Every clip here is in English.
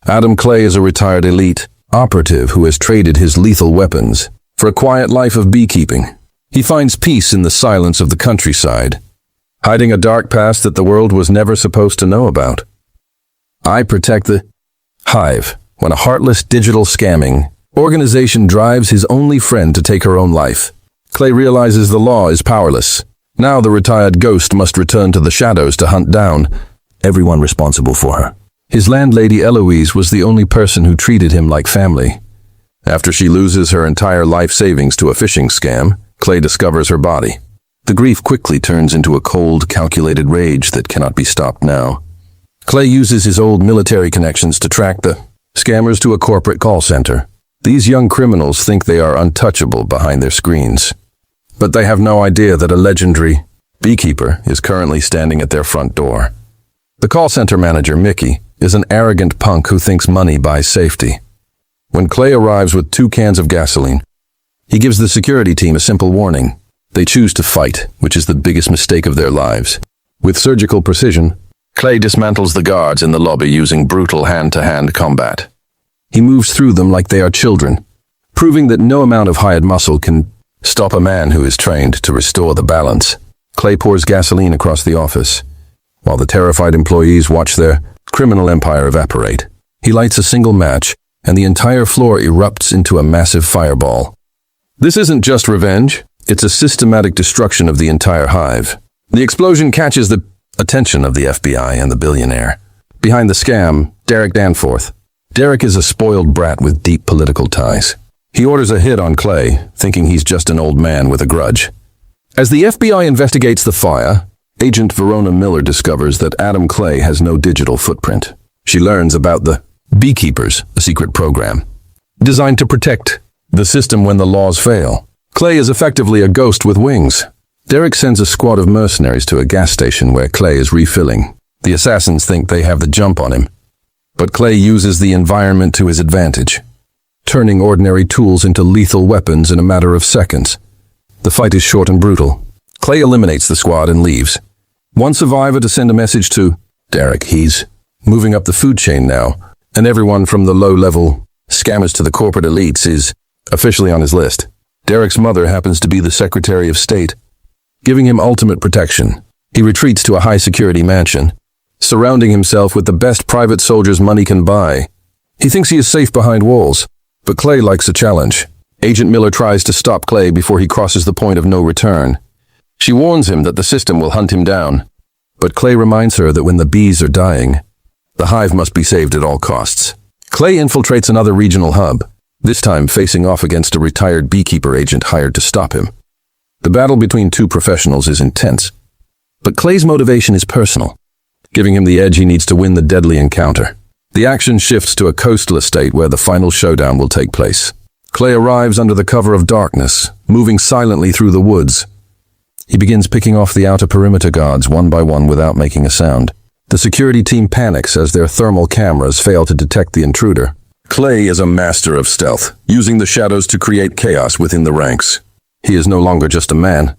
Adam Clay is a retired elite operative who has traded his lethal weapons for a quiet life of beekeeping. He finds peace in the silence of the countryside, hiding a dark past that the world was never supposed to know about. I protect the Hive when a heartless digital scamming organization drives his only friend to take her own life. Clay realizes the law is powerless. Now the retired ghost must return to the shadows to hunt down everyone responsible for her. His landlady Eloise was the only person who treated him like family. After she loses her entire life savings to a phishing scam, Clay discovers her body. The grief quickly turns into a cold, calculated rage that cannot be stopped now. Clay uses his old military connections to track the scammers to a corporate call center. These young criminals think they are untouchable behind their screens. But they have no idea that a legendary Beekeeper is currently standing at their front door. The call center manager, Mickey, is an arrogant punk who thinks money buys safety. When Clay arrives with 2 cans of gasoline, he gives the security team a simple warning. They choose to fight, which is the biggest mistake of their lives. With surgical precision, Clay dismantles the guards in the lobby using brutal hand-to-hand combat. He moves through them like they are children, proving that no amount of hired muscle can stop a man who is trained to restore the balance. Clay pours gasoline across the office, while the terrified employees watch their criminal empire evaporate. He lights a single match, and the entire floor erupts into a massive fireball. This isn't just revenge, it's a systematic destruction of the entire Hive. The explosion catches the attention of the FBI and the billionaire. Behind the scam, Derek Danforth. Derek is a spoiled brat with deep political ties. He orders a hit on Clay, thinking he's just an old man with a grudge. As the FBI investigates the fire, Agent Verona Miller discovers that Adam Clay has no digital footprint. She learns about the Beekeepers, a secret program designed to protect the system when the laws fail. Clay is effectively a ghost with wings. Derek sends a squad of mercenaries to a gas station where Clay is refilling. The assassins think they have the jump on him, but Clay uses the environment to his advantage, turning ordinary tools into lethal weapons in a matter of seconds. The fight is short and brutal. Clay eliminates the squad and leaves. One survivor to send a message to Derek. He's moving up the food chain now, and everyone from the low-level scammers to the corporate elites is officially on his list. Derek's mother happens to be the Secretary of State, giving him ultimate protection. He retreats to a high-security mansion, surrounding himself with the best private soldiers money can buy. He thinks he is safe behind walls, but Clay likes a challenge. Agent Miller tries to stop Clay before he crosses the point of no return. She warns him that the system will hunt him down, but Clay reminds her that when the bees are dying, the Hive must be saved at all costs. Clay infiltrates another regional hub, this time facing off against a retired Beekeeper agent hired to stop him. The battle between 2 professionals is intense, but Clay's motivation is personal, giving him the edge he needs to win the deadly encounter. The action shifts to a coastal estate where the final showdown will take place. Clay arrives under the cover of darkness, moving silently through the woods. He begins picking off the outer perimeter guards one by one without making a sound. The security team panics as their thermal cameras fail to detect the intruder. Clay is a master of stealth, using the shadows to create chaos within the ranks. He is no longer just a man.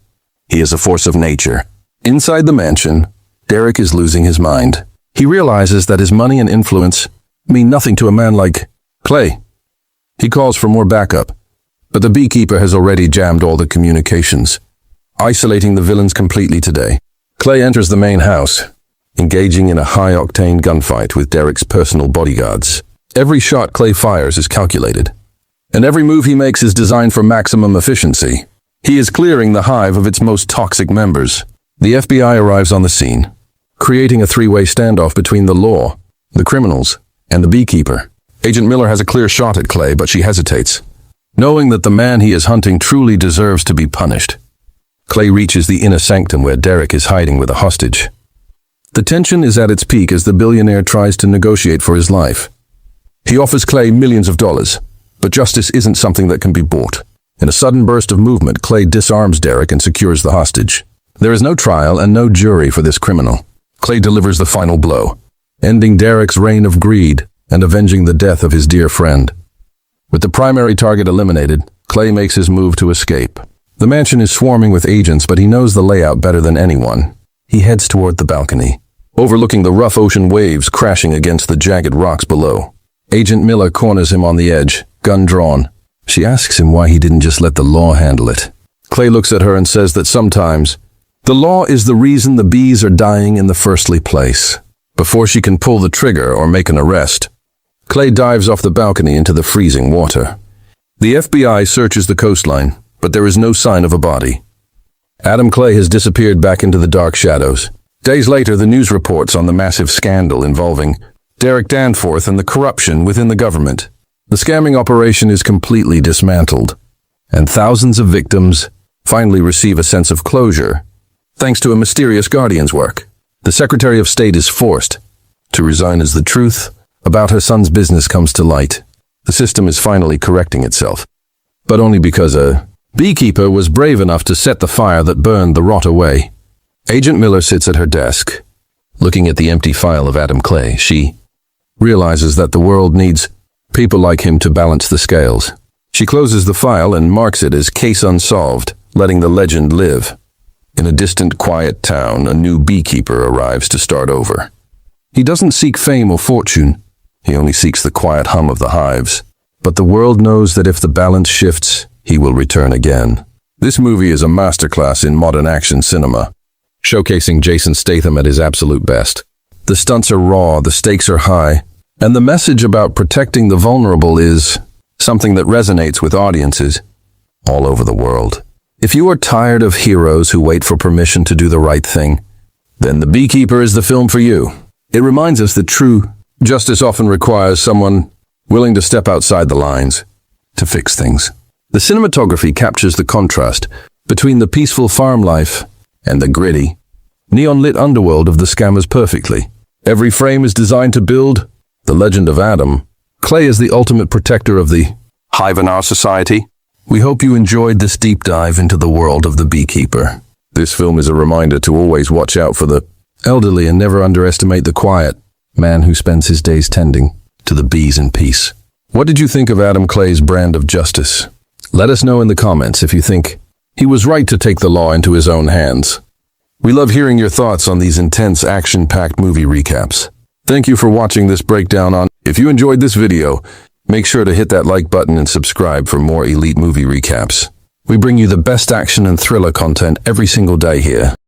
He is a force of nature. Inside the mansion, Derek is losing his mind. He realizes that his money and influence mean nothing to a man like Clay. He calls for more backup, but the Beekeeper has already jammed all the communications, isolating the villains completely today. Clay enters the main house, engaging in a high-octane gunfight with Derek's personal bodyguards. Every shot Clay fires is calculated, and every move he makes is designed for maximum efficiency. He is clearing the Hive of its most toxic members. The FBI arrives on the scene, creating a 3-way standoff between the law, the criminals, and the Beekeeper. Agent Miller has a clear shot at Clay, but she hesitates, knowing that the man he is hunting truly deserves to be punished. Clay reaches the inner sanctum where Derek is hiding with a hostage. The tension is at its peak as the billionaire tries to negotiate for his life. He offers Clay millions of dollars, but justice isn't something that can be bought. In a sudden burst of movement, Clay disarms Derek and secures the hostage. There is no trial and no jury for this criminal. Clay delivers the final blow, ending Derek's reign of greed and avenging the death of his dear friend. With the primary target eliminated, Clay makes his move to escape. The mansion is swarming with agents, but he knows the layout better than anyone. He heads toward the balcony, overlooking the rough ocean waves crashing against the jagged rocks below. Agent Miller corners him on the edge, gun drawn. She asks him why he didn't just let the law handle it. Clay looks at her and says that sometimes the law is the reason the bees are dying in the firstly place. Before she can pull the trigger or make an arrest, Clay dives off the balcony into the freezing water. The FBI searches the coastline, but there is no sign of a body. Adam Clay has disappeared back into the dark shadows. Days later, the news reports on the massive scandal involving Derek Danforth and the corruption within the government. The scamming operation is completely dismantled, and thousands of victims finally receive a sense of closure, thanks to a mysterious guardian's work. The Secretary of State is forced to resign as the truth about her son's business comes to light. The system is finally correcting itself, but only because a beekeeper was brave enough to set the fire that burned the rot away. Agent Miller sits at her desk, looking at the empty file of Adam Clay. She realizes that the world needs people like him to balance the scales. She closes the file and marks it as case unsolved, letting the legend live. In a distant, quiet town, a new beekeeper arrives to start over. He doesn't seek fame or fortune. He only seeks the quiet hum of the hives. But the world knows that if the balance shifts, he will return again. This movie is a masterclass in modern action cinema, showcasing Jason Statham at his absolute best. The stunts are raw, the stakes are high, and the message about protecting the vulnerable is something that resonates with audiences all over the world. If you are tired of heroes who wait for permission to do the right thing, then The Beekeeper is the film for you. It reminds us that true justice often requires someone willing to step outside the lines to fix things. The cinematography captures the contrast between the peaceful farm life and the gritty, neon-lit underworld of the scammers perfectly. Every frame is designed to build the legend of Adam. Clay is the ultimate protector of the hive in our society. We hope you enjoyed this deep dive into the world of The Beekeeper. This film is a reminder to always watch out for the elderly and never underestimate the quiet man who spends his days tending to the bees in peace. What did you think of Adam Clay's brand of justice? Let us know in the comments if you think he was right to take the law into his own hands. We love hearing your thoughts on these intense, action-packed movie recaps. Thank you for watching this breakdown. If you enjoyed this video, make sure to hit that like button and subscribe for more elite movie recaps. We bring you the best action and thriller content every single day here.